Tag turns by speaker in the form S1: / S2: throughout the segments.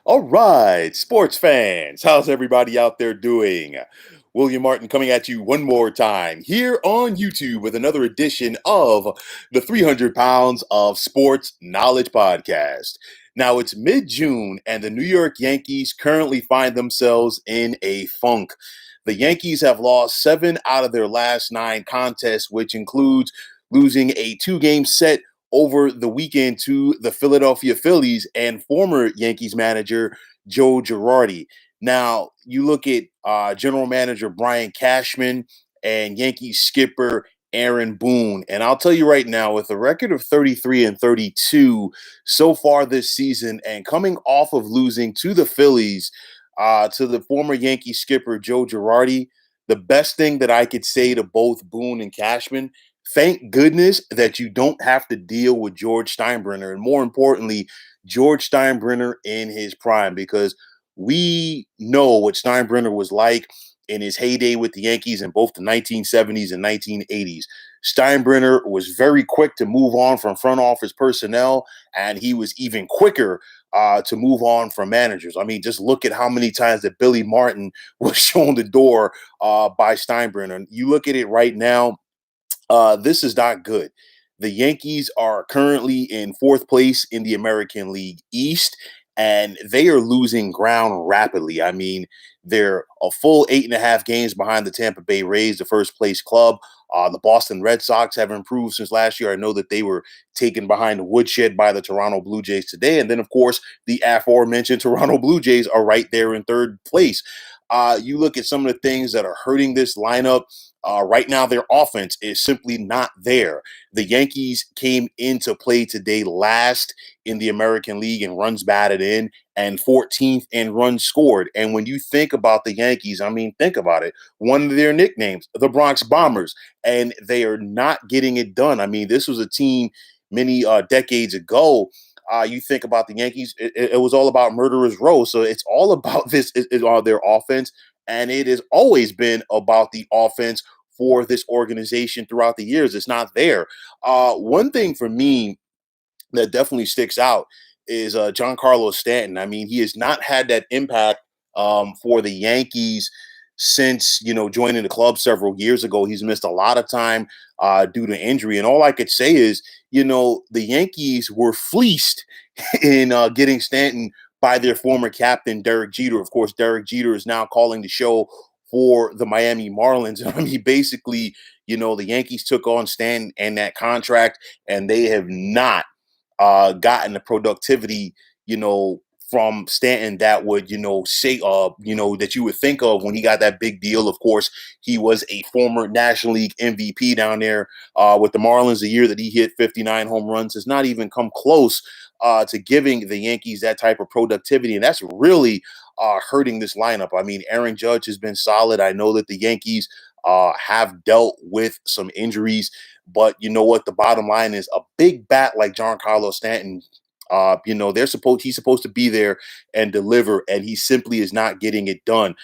S1: All right, sports fans, how's everybody out there doing? William Martin coming at you one more time here on YouTube with another edition of the 300 Pounds of Sports Knowledge Podcast. Now, it's mid June, and the New York Yankees currently find themselves in a funk. The Yankees have lost 7 out of their last 9 contests, which includes losing a 2 game set over the weekend to the Philadelphia Phillies and former Yankees manager Joe Girardi. Now, you look at general manager Brian Cashman and Yankees skipper Aaron Boone. And I'll tell you right now, with a record of 33 and 32 so far this season, and coming off of losing to the Phillies to the former Yankee skipper Joe Girardi, the best thing that I could say to both Boone and Cashman, thank goodness that you don't have to deal with George Steinbrenner, and more importantly, George Steinbrenner in his prime, because we know what Steinbrenner was like in his heyday with the Yankees in both the 1970s and 1980s. Steinbrenner was very quick to move on from front office personnel, and he was even quicker to move on from managers. I mean, just look at how many times that Billy Martin was shown the door by Steinbrenner. You look at it right now, this is not good. The Yankees are currently in fourth place in the American League East, and they are losing ground rapidly. I mean, they're a full 8.5 games behind the Tampa Bay Rays, the first place club. The Boston Red Sox have improved since last year. I know that they were taken behind the woodshed by the Toronto Blue Jays today. And then, of course, the aforementioned Toronto Blue Jays are right there in third place. You look at some of the things that are hurting this lineup. Right now, their offense is simply not there. The Yankees came into play today last in the American League in runs batted in and 14th in runs scored. And when you think about the Yankees, I mean, think about it. One of their nicknames, the Bronx Bombers, and they are not getting it done. I mean, this was a team many decades ago. You think about the Yankees, it was all about murderers row. So it's all about this is their offense. And it has always been about the offense for this organization throughout the years. It's not there. One thing for me that definitely sticks out is Giancarlo Stanton. I mean, he has not had that impact for the Yankees since joining the club several years ago. He's missed a lot of time due to injury, and all I could say is, the Yankees were fleeced in getting Stanton by their former captain Derek Jeter. Of course, Derek Jeter is now calling the show for the Miami Marlins. I mean, basically, the Yankees took on Stanton and that contract, and they have not gotten the productivity, from Stanton that would, say, that you would think of when he got that big deal. Of course, he was a former National League MVP down there with the Marlins. The year that he hit 59 home runs has not even come close to giving the Yankees that type of productivity. And that's really hurting this lineup. I mean, Aaron Judge has been solid. I know that the Yankees have dealt with some injuries, but you know what? The bottom line is a big bat like Giancarlo Stanton. He's supposed to be there and deliver, and he simply is not getting it done.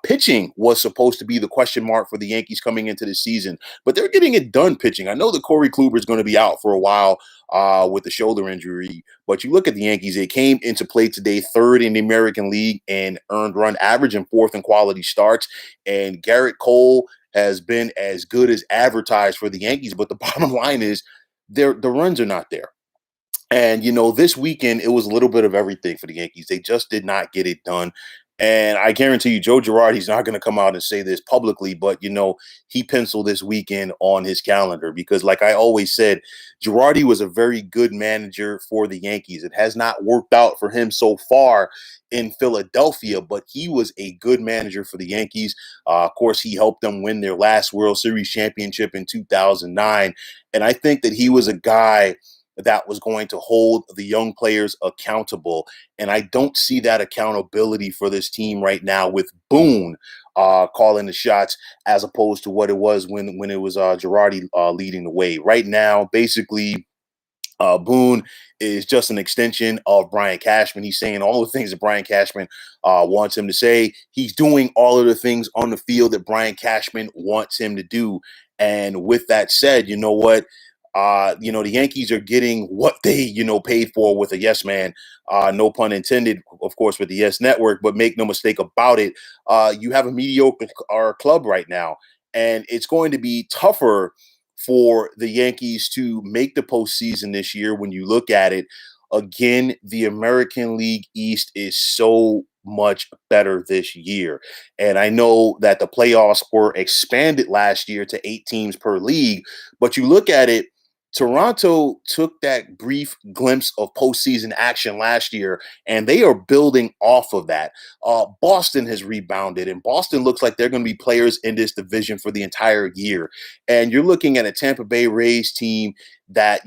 S1: Pitching was supposed to be the question mark for the Yankees coming into the season, but they're getting it done pitching. I know that Corey Kluber is going to be out for a while with the shoulder injury, but you look at the Yankees, they came into play today third in the American League in earned run average and fourth in quality starts, and Garrett Cole has been as good as advertised for the Yankees, but the bottom line is the runs are not there. And, this weekend, it was a little bit of everything for the Yankees. They just did not get it done. And I guarantee you, Joe Girardi's not going to come out and say this publicly, but, he penciled this weekend on his calendar because, like I always said, Girardi was a very good manager for the Yankees. It has not worked out for him so far in Philadelphia, but he was a good manager for the Yankees. Of course, he helped them win their last World Series championship in 2009. And I think that he was a guy that was going to hold the young players accountable. And I don't see that accountability for this team right now with Boone calling the shots as opposed to what it was when it was Girardi leading the way. Right now, basically, Boone is just an extension of Brian Cashman. He's saying all the things that Brian Cashman wants him to say. He's doing all of the things on the field that Brian Cashman wants him to do. And with that said, you know what? The Yankees are getting what they, paid for with a yes man. No pun intended, of course, with the Yes Network. But make no mistake about it, you have a mediocre club right now, and it's going to be tougher for the Yankees to make the postseason this year. When you look at it, again, the American League East is so much better this year. And I know that the playoffs were expanded last year to 8 teams per league, but you look at it, Toronto took that brief glimpse of postseason action last year, and they are building off of that. Boston has rebounded, and Boston looks like they're going to be players in this division for the entire year. And you're looking at a Tampa Bay Rays team that,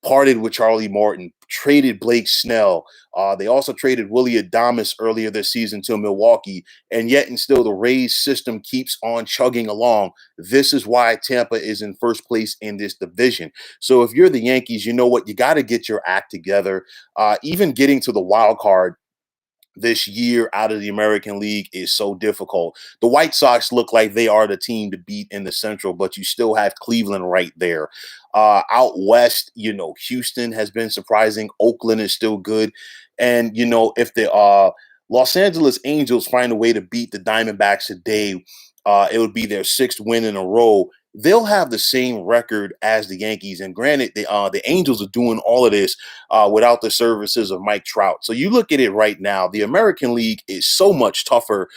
S1: parted with Charlie Morton, traded Blake Snell. They also traded Willie Adames earlier this season to Milwaukee, and yet and still the Rays system keeps on chugging along. This is why Tampa is in first place in this division. So if you're the Yankees, you know what? You got to get your act together. Even getting to the wild card this year out of the American League is so difficult. The White Sox look like they are the team to beat in the Central, but you still have Cleveland right there. Out west, Houston has been surprising. Oakland is still good. And, if the Los Angeles Angels find a way to beat the Diamondbacks today, it would be their sixth win in a row. They'll have the same record as the Yankees. And granted, the Angels are doing all of this without the services of Mike Trout. So you look at it right now, the American League is so much tougher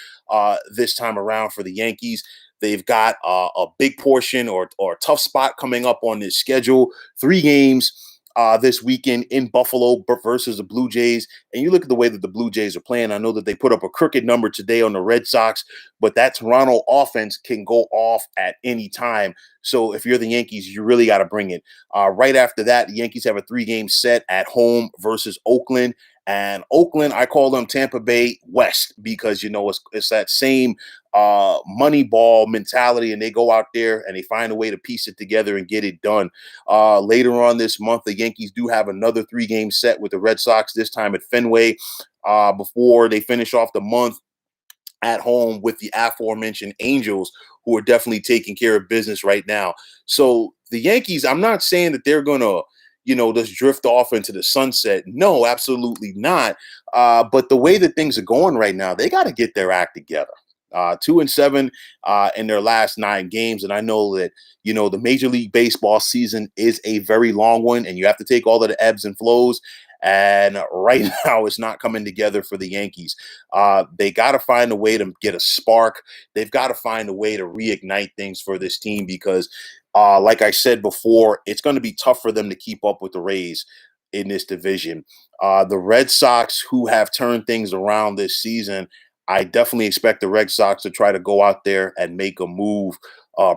S1: this time around for the Yankees. They've got a big portion or a tough spot coming up on this schedule. 3 games this weekend in Buffalo versus the Blue Jays. And you look at the way that the Blue Jays are playing. I know that they put up a crooked number today on the Red Sox, but that Toronto offense can go off at any time. So if you're the Yankees, you really got to bring it. Right after that, the Yankees have a 3 game set at home versus Oakland. And Oakland, I call them Tampa Bay West because, it's that same money ball mentality, and they go out there and they find a way to piece it together and get it done. Later on this month, the Yankees do have another 3 game set with the Red Sox, this time at Fenway, before they finish off the month at home with the aforementioned Angels, who are definitely taking care of business right now. So the Yankees, I'm not saying that they're going to, just drift off into the sunset. No, absolutely not. But the way that things are going right now, they got to get their act together. 2-7 in their last 9 games. And I know that, the Major League Baseball season is a very long one, and you have to take all of the ebbs and flows. And right now, it's not coming together for the Yankees. They got to find a way to get a spark. They've got to find a way to reignite things for this team because, like I said before, it's going to be tough for them to keep up with the Rays in this division. The Red Sox, who have turned things around this season, I definitely expect the Red Sox to try to go out there and make a move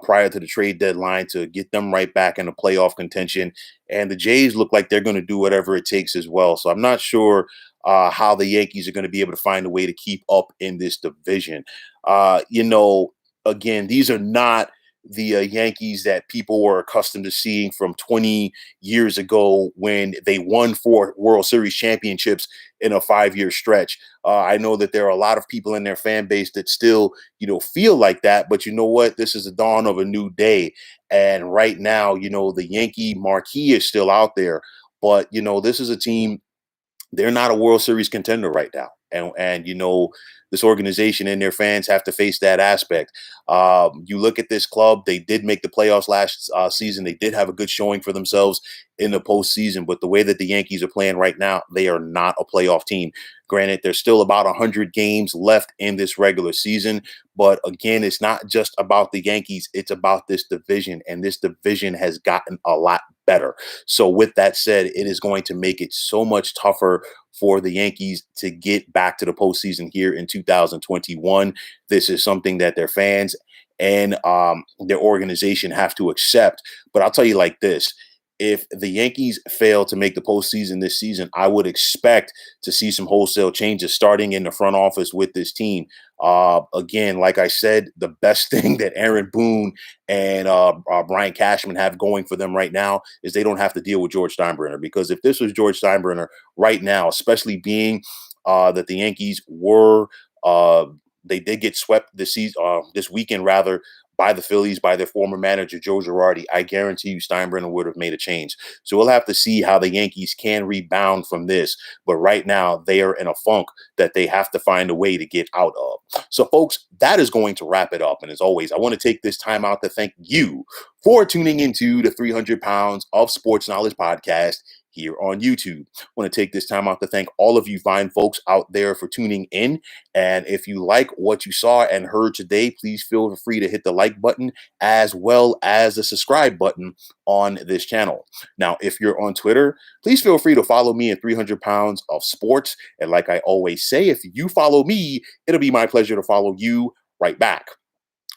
S1: prior to the trade deadline to get them right back into playoff contention. And the Jays look like they're going to do whatever it takes as well. So I'm not sure how the Yankees are going to be able to find a way to keep up in this division. Again, these are not the Yankees that people were accustomed to seeing from 20 years ago when they won 4 World Series championships in a 5-year stretch. I know that there are a lot of people in their fan base that still, feel like that. But you know what? This is the dawn of a new day. And right now, the Yankee marquee is still out there. But, this is a team, they're not a World Series contender right now. And this organization and their fans have to face that aspect. You look at this club, they did make the playoffs last season. They did have a good showing for themselves in the postseason, but the way that the Yankees are playing right now, they are not a playoff team. Granted, there's still about 100 games left in this regular season, but again, it's not just about the Yankees, it's about this division, and this division has gotten a lot better. So with that said, it is going to make it so much tougher for the Yankees to get back to the postseason here in 2021. This is something that their fans and their organization have to accept. But I'll tell you like this. If the Yankees fail to make the postseason this season, I would expect to see some wholesale changes starting in the front office with this team. Again, like I said, the best thing that Aaron Boone and Brian Cashman have going for them right now is they don't have to deal with George Steinbrenner. Because if this was George Steinbrenner right now, especially being that the Yankees were, they did get swept this season, this weekend rather, by the Phillies, by their former manager, Joe Girardi, I guarantee you Steinbrenner would have made a change. So we'll have to see how the Yankees can rebound from this. But right now, they are in a funk that they have to find a way to get out of. So, folks, that is going to wrap it up. And as always, I want to take this time out to thank you for tuning into the 300 Pounds of Sports Knowledge podcast here on YouTube. I want to take this time out to thank all of you fine folks out there for tuning in. And if you like what you saw and heard today, please feel free to hit the like button as well as the subscribe button on this channel. Now, if you're on Twitter, please feel free to follow me at 300 Pounds of Sports. And like I always say, if you follow me, it'll be my pleasure to follow you right back.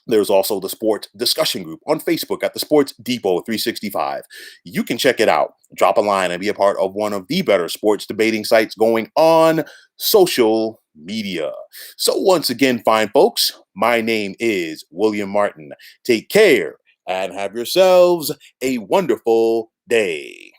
S1: There's also the sports discussion group on Facebook at the Sports Depot 365. You can check it out, drop a line, and be a part of one of the better sports debating sites going on social media. So once again, fine folks, my name is William Martin. Take care and have yourselves a wonderful day.